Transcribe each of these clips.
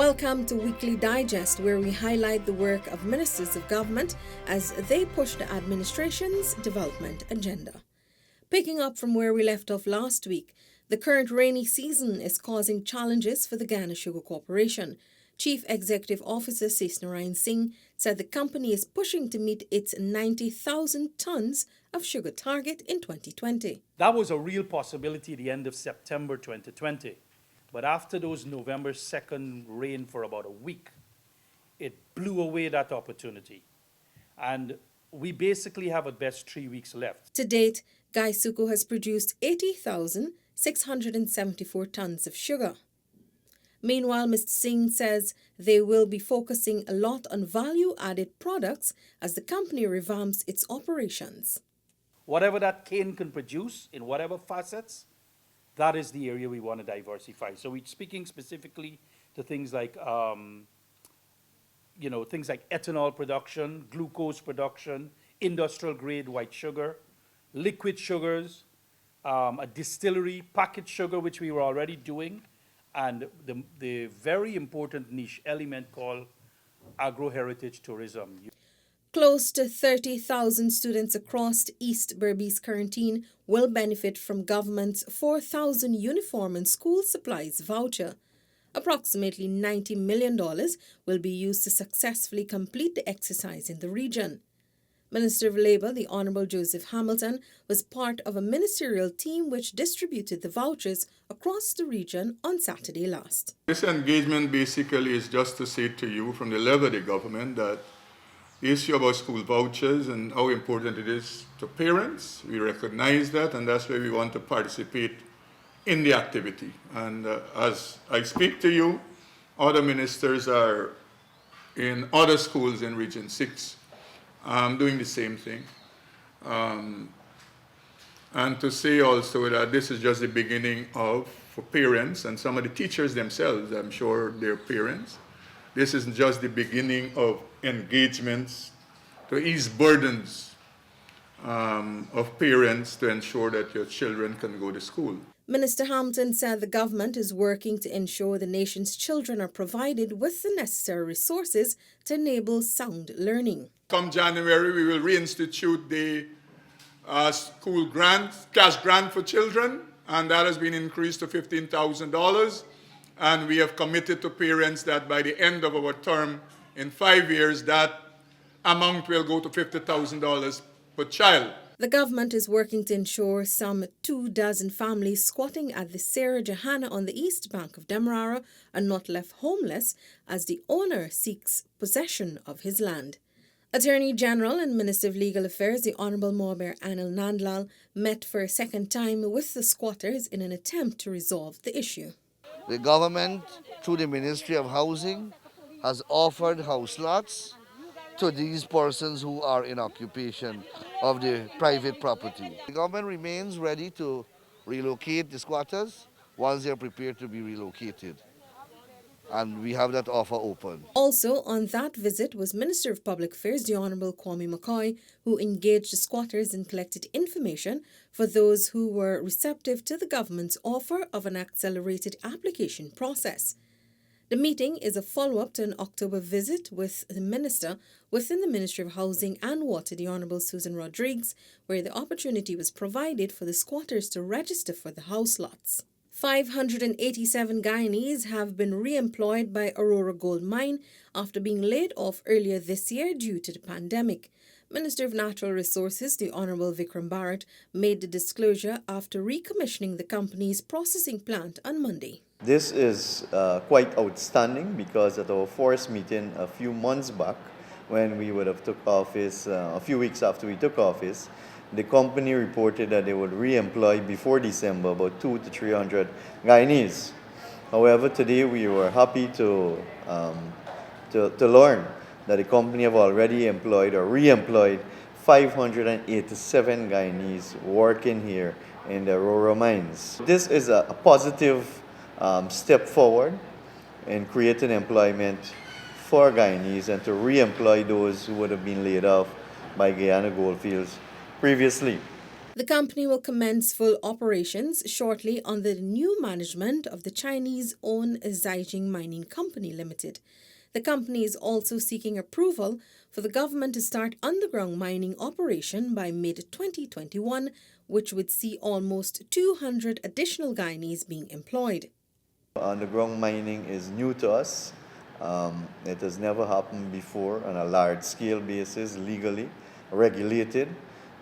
Welcome to Weekly Digest, where we highlight the work of ministers of government as they push the administration's development agenda. Picking up from where we left off last week, the current rainy season is causing challenges for the Ghana Sugar Corporation. Chief Executive Officer Sesnarayan Singh said the company is pushing to meet its 90,000 tons of sugar target in 2020. That was a real possibility at the end of September 2020. But after those November 2nd rain for about a week, it blew away that opportunity. And we basically have at best 3 weeks left. To date, Gaisuku has produced 80,674 tons of sugar. Meanwhile, Mr. Singh says they will be focusing a lot on value-added products as the company revamps its operations. Whatever that cane can produce in whatever facets, that is the area we want to diversify. So we're speaking specifically to things like, things like ethanol production, glucose production, industrial grade white sugar, liquid sugars, a distillery, packaged sugar, which we were already doing, and the very important niche element called agro-heritage tourism. Close to 30,000 students across East Berbice Quarantine will benefit from government's 4,000 uniform and school supplies voucher. Approximately $90 million will be used to successfully complete the exercise in the region. Minister of Labour, the Honourable Joseph Hamilton, was part of a ministerial team which distributed the vouchers across the region on Saturday last. This engagement basically is just to say to you from the level of the government that the issue about school vouchers and how important it is to parents, we recognize that, and that's why we want to participate in the activity. And as I speak to you, other ministers are in other schools in Region 6 doing the same thing. And to say also that this is just the beginning of, for parents and some of the teachers themselves, I'm sure they're parents, this is just the beginning of engagements to ease burdens of parents to ensure that your children can go to school. Minister Hampton said the government is working to ensure the nation's children are provided with the necessary resources to enable sound learning. Come January, we will reinstitute the school grant, cash grant for children, and that has been increased to $15,000. And we have committed to parents that by the end of our term, in 5 years, that amount will go to $50,000 per child. The government is working to ensure some 24 families squatting at the Sarah Johanna on the east bank of Demerara are not left homeless as the owner seeks possession of his land. Attorney General and Minister of Legal Affairs, the Honourable Morber Anil Nandlal, met for a second time with the squatters in an attempt to resolve the issue. The government, through the Ministry of Housing, has offered house lots to these persons who are in occupation of the private property. The government remains ready to relocate the squatters once they are prepared to be relocated. And we have that offer open. Also on that visit was Minister of Public Affairs, the Honourable Kwame McCoy, who engaged the squatters and collected information for those who were receptive to the government's offer of an accelerated application process. The meeting is a follow-up to an October visit with the Minister within the Ministry of Housing and Water, the Honourable Susan Rodriguez, where the opportunity was provided for the squatters to register for the house lots. 587 Guyanese have been re-employed by Aurora Gold Mine after being laid off earlier this year due to the pandemic. Minister of Natural Resources, the Honourable Vikram Bharat, made the disclosure after recommissioning the company's processing plant on Monday. This is quite outstanding because at our forest meeting a few months back, when we would have took office, a few weeks after we took office, the company reported that they would re-employ before December about 200 to 300 Guyanese. However, today we were happy to learn that the company have already employed or re-employed 587 Guyanese working here in the Aurora mines. This is a positive step forward in creating employment for Guyanese and to re-employ those who would have been laid off by Guyana Goldfields previously. The company will commence full operations shortly under the new management of the Chinese-owned Zhejiang Mining Company Limited. The company is also seeking approval for the government to start underground mining operation by mid-2021, which would see almost 200 additional Guyanese being employed. Underground mining is new to us. It has never happened before on a large-scale basis, legally regulated.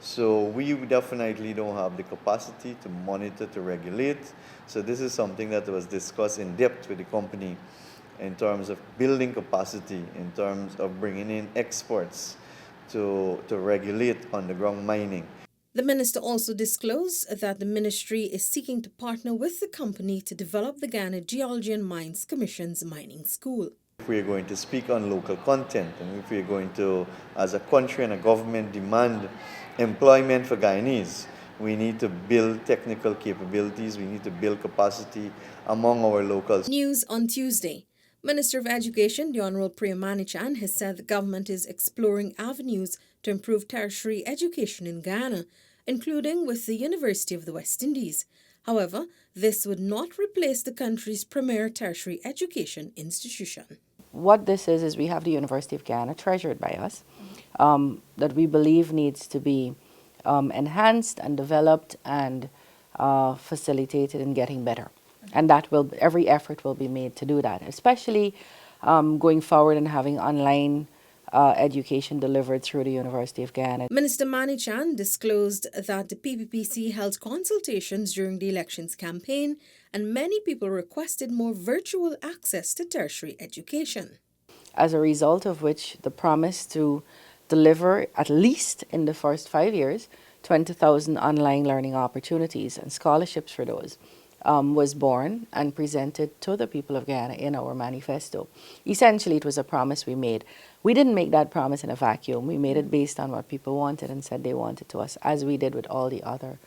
So we definitely don't have the capacity to monitor, to regulate. So this is something that was discussed in depth with the company in terms of building capacity, in terms of bringing in experts to regulate underground mining. The minister also disclosed that the ministry is seeking to partner with the company to develop the Ghana Geology and Mines Commission's mining school. If we are going to speak on local content, and if we are going to, as a country and a government, demand employment for Guyanese, we need to build technical capabilities, we need to build capacity among our locals. News on Tuesday. Minister of Education, the Honourable Priya Manichan, has said the government is exploring avenues to improve tertiary education in Ghana, including with the University of the West Indies. However, this would not replace the country's premier tertiary education institution. What this is we have the University of Ghana, treasured by us, that we believe needs to be enhanced and developed and facilitated in getting better. And that every effort will be made to do that, especially going forward and having online education delivered through the University of Ghana. Minister Manichan disclosed that the PPPC held consultations during the elections campaign and many people requested more virtual access to tertiary education. As a result of which, the promise to deliver, at least in the first 5 years, 20,000 online learning opportunities and scholarships for those was born and presented to the people of Ghana in our manifesto. Essentially, it was a promise we made. We didn't make that promise in a vacuum. We made it based on what people wanted and said they wanted to us, as we did with all the other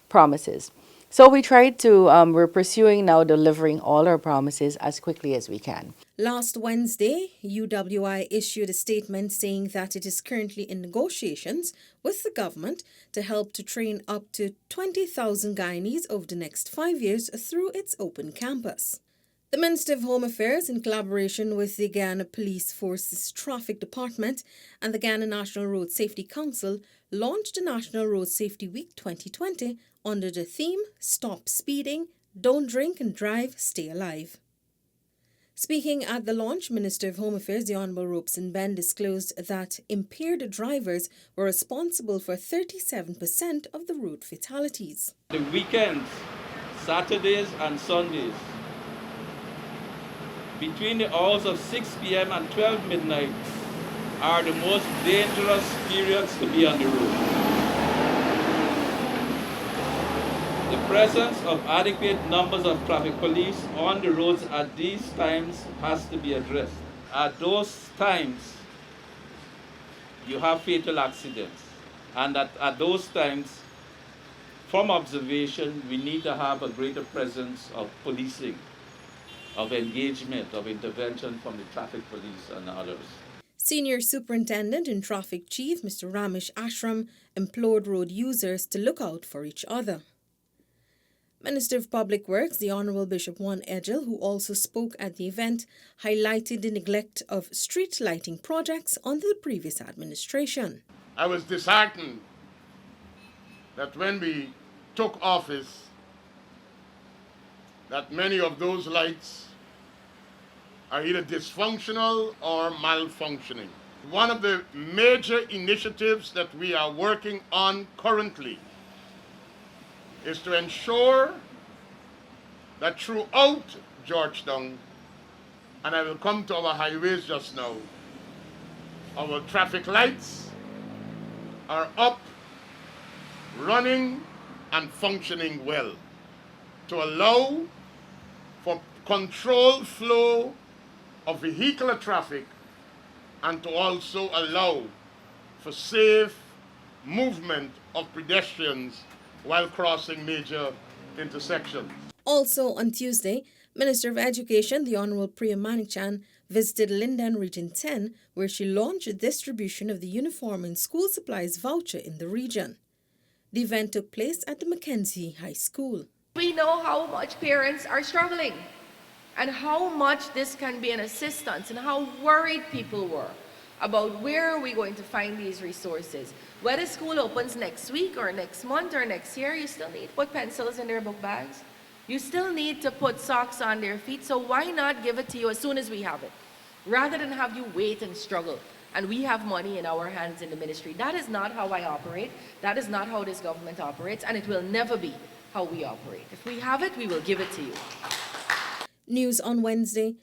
promises. So we tried to, we're pursuing now delivering all our promises as quickly as we can. Last Wednesday, UWI issued a statement saying that it is currently in negotiations with the government to help to train up to 20,000 Guyanese over the next 5 years through its open campus. The Minister of Home Affairs, in collaboration with the Ghana Police Force's Traffic Department and the Ghana National Road Safety Council, launched the National Road Safety Week 2020 under the theme Stop Speeding, Don't Drink and Drive, Stay Alive. Speaking at the launch, Minister of Home Affairs, the Honourable Robeson Ben, disclosed that impaired drivers were responsible for 37% of the road fatalities. The weekends, Saturdays and Sundays, between the hours of 6 p.m. and 12 midnight are the most dangerous periods to be on the road. The presence of adequate numbers of traffic police on the roads at these times has to be addressed. At those times, you have fatal accidents. And at those times, from observation, we need to have a greater presence of policing, of engagement, of intervention from the traffic police and others. Senior Superintendent and Traffic Chief, Mr. Ramesh Ashram, implored road users to look out for each other. Minister of Public Works, the Honourable Bishop Juan Edgell, who also spoke at the event, highlighted the neglect of street lighting projects under the previous administration. I was disheartened that when we took office, that many of those lights are either dysfunctional or malfunctioning. One of the major initiatives that we are working on currently is to ensure that throughout Georgetown, and I will come to our highways just now, our traffic lights are up, running, and functioning well to allow for controlled flow of vehicular traffic and to also allow for safe movement of pedestrians while crossing major intersections. Also on Tuesday, Minister of Education, the Honourable Priya Manichan, visited Linden Region 10, where she launched a distribution of the uniform and school supplies voucher in the region. The event took place at the Mackenzie High School. We know how much parents are struggling and how much this can be an assistance and how worried people were about where are we going to find these resources. Whether school opens next week or next month or next year, you still need to put pencils in their book bags. You still need to put socks on their feet, so why not give it to you as soon as we have it, rather than have you wait and struggle and we have money in our hands in the ministry. That is not how I operate. That is not how this government operates, and it will never be how we operate. If we have it, we will give it to you. News on Wednesday.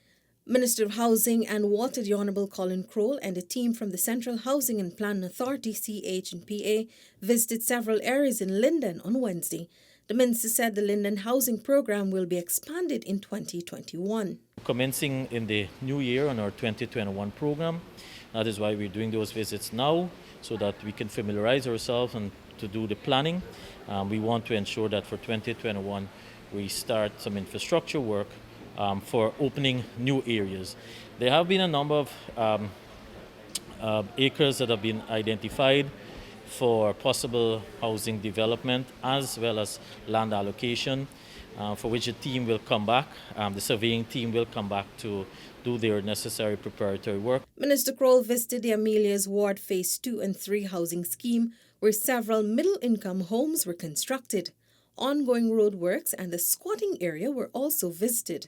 Minister of Housing and Water, the Honourable Colin Crowell, and a team from the Central Housing and Planning Authority, CH&PA, visited several areas in Linden on Wednesday. The minister said the Linden housing program will be expanded in 2021. Commencing in the new year on our 2021 program. That is why we're doing those visits now, so that we can familiarize ourselves and to do the planning. We want to ensure that for 2021 we start some infrastructure work for opening new areas. There have been a number of acres that have been identified for possible housing development as well as land allocation, for which the team will come back, the surveying team will come back to do their necessary preparatory work. Minister Crowell visited the Amelia's Ward Phase 2 and 3 housing scheme, where several middle-income homes were constructed. Ongoing road works and the squatting area were also visited.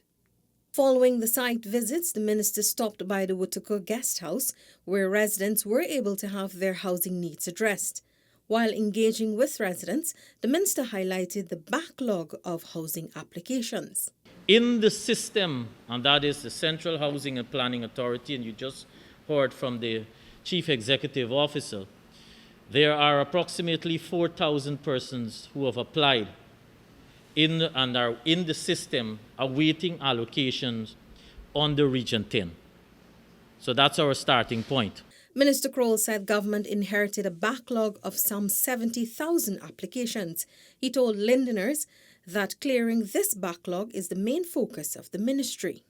Following the site visits, the minister stopped by the Wutako Guest House, where residents were able to have their housing needs addressed. While engaging with residents, the minister highlighted the backlog of housing applications. In the system, and that is the Central Housing and Planning Authority, and you just heard from the Chief Executive Officer, there are approximately 4,000 persons who have applied and are in the system awaiting allocations under Region 10. So that's our starting point. Minister Crowell said government inherited a backlog of some 70,000 applications. He told Lindeners that clearing this backlog is the main focus of the ministry.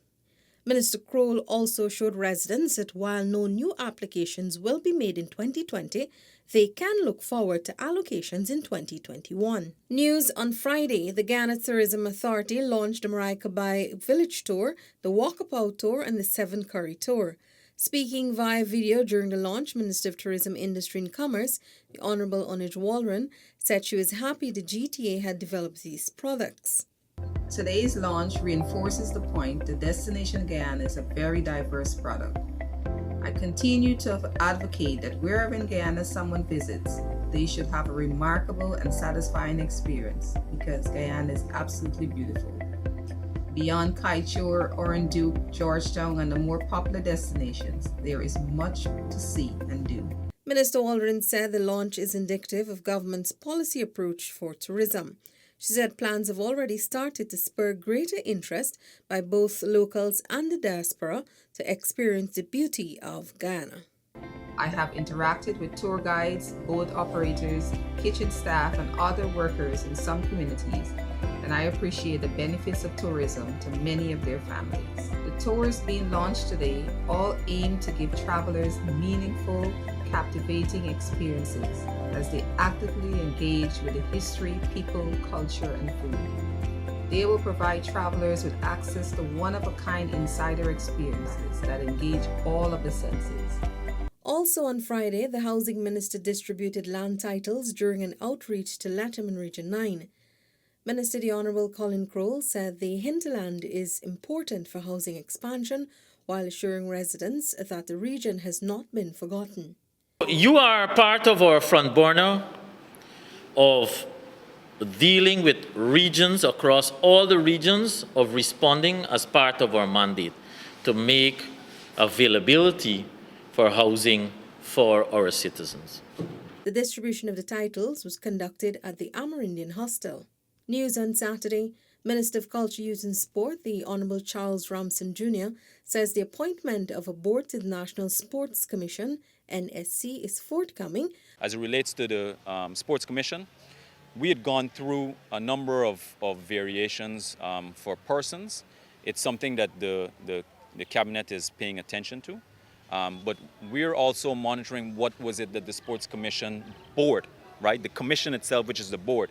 Minister Crowell also showed residents that while no new applications will be made in 2020, they can look forward to allocations in 2021. News on Friday, the Ghana Tourism Authority launched the Maracaibai Village Tour, the Walkabout Tour, and the Seven Curry Tour. Speaking via video during the launch, Minister of Tourism, Industry and Commerce, the Honourable Onij Walren, said she was happy the GTA had developed these products. Today's launch reinforces the point that Destination Guyana is a very diverse product. I continue to advocate that wherever in Guyana someone visits, they should have a remarkable and satisfying experience, because Guyana is absolutely beautiful. Beyond Kaieteur, Oranduke, Georgetown, and the more popular destinations, there is much to see and do. Minister Walren said the launch is indicative of government's policy approach for tourism. She said plans have already started to spur greater interest by both locals and the diaspora to experience the beauty of Guyana. I have interacted with tour guides, boat operators, kitchen staff, and other workers in some communities, and I appreciate the benefits of tourism to many of their families. The tours being launched today all aim to give travelers meaningful, captivating experiences as they actively engage with the history, people, culture, and food. They will provide travelers with access to one-of-a-kind insider experiences that engage all of the senses. Also on Friday, the Housing Minister distributed land titles during an outreach to Letterman Region 9. Minister the Honourable Colin Crowell said the Hinterland is important for housing expansion, while assuring residents that the region has not been forgotten. You are part of our front burner of dealing with regions across all the regions, of responding as part of our mandate to make availability for housing for our citizens. The distribution of the titles was conducted at the Amerindian Hostel. News on Saturday, Minister of Culture, Youth and Sport, the Honourable Charles Ramson Jr., says the appointment of a board to the National Sports Commission, NSC, is forthcoming. As it relates to the Sports Commission, we had gone through a number of variations for persons. It's something that the Cabinet is paying attention to. But we're also monitoring what was it that the Sports Commission board right? The commission itself, which is the board.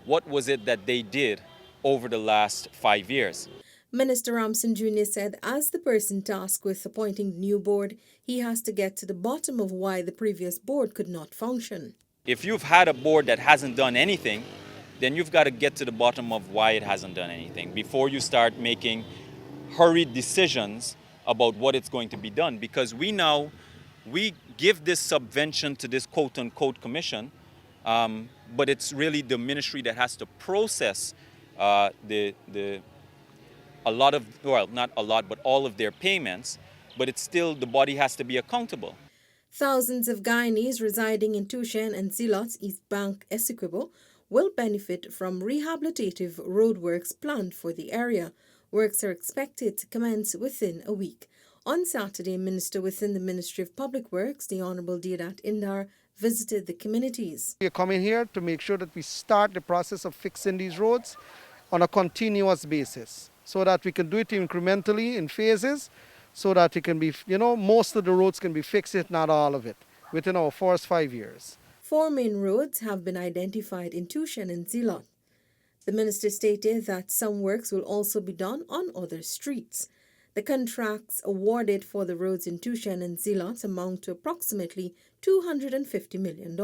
What was it that they did over the last 5 years? Minister Ramson Jr. said as the person tasked with appointing the new board, he has to get to the bottom of why the previous board could not function. If you've had a board that hasn't done anything, then you've got to get to the bottom of why it hasn't done anything before you start making hurried decisions about what it's going to be done. Because we give this subvention to this quote-unquote commission, but it's really the ministry that has to process a lot of, well, not a lot, but all of their payments, but it's still, the body has to be accountable. Thousands of Guyanese residing in Tushen and Zilot's East Bank, Essequibo, will benefit from rehabilitative roadworks planned for the area. Works are expected to commence within a week. On Saturday, Minister within the Ministry of Public Works, the Honorable Gov't Indar, visited the communities. We are coming here to make sure that we start the process of fixing these roads on a continuous basis so that we can do it incrementally in phases so that it can be, most of the roads can be fixed, if not all of it, within our first 5 years. 4 main roads have been identified in Tushen and Zilot. The minister stated that some works will also be done on other streets. The contracts awarded for the roads in Tushen and Zilot amount to approximately $250 million.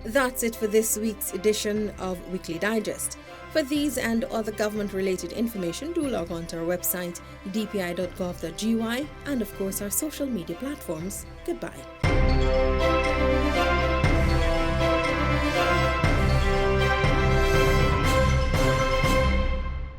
That's it for this week's edition of Weekly Digest. For these and other government-related information, do log on to our website, dpi.gov.gy, and of course our social media platforms. Goodbye.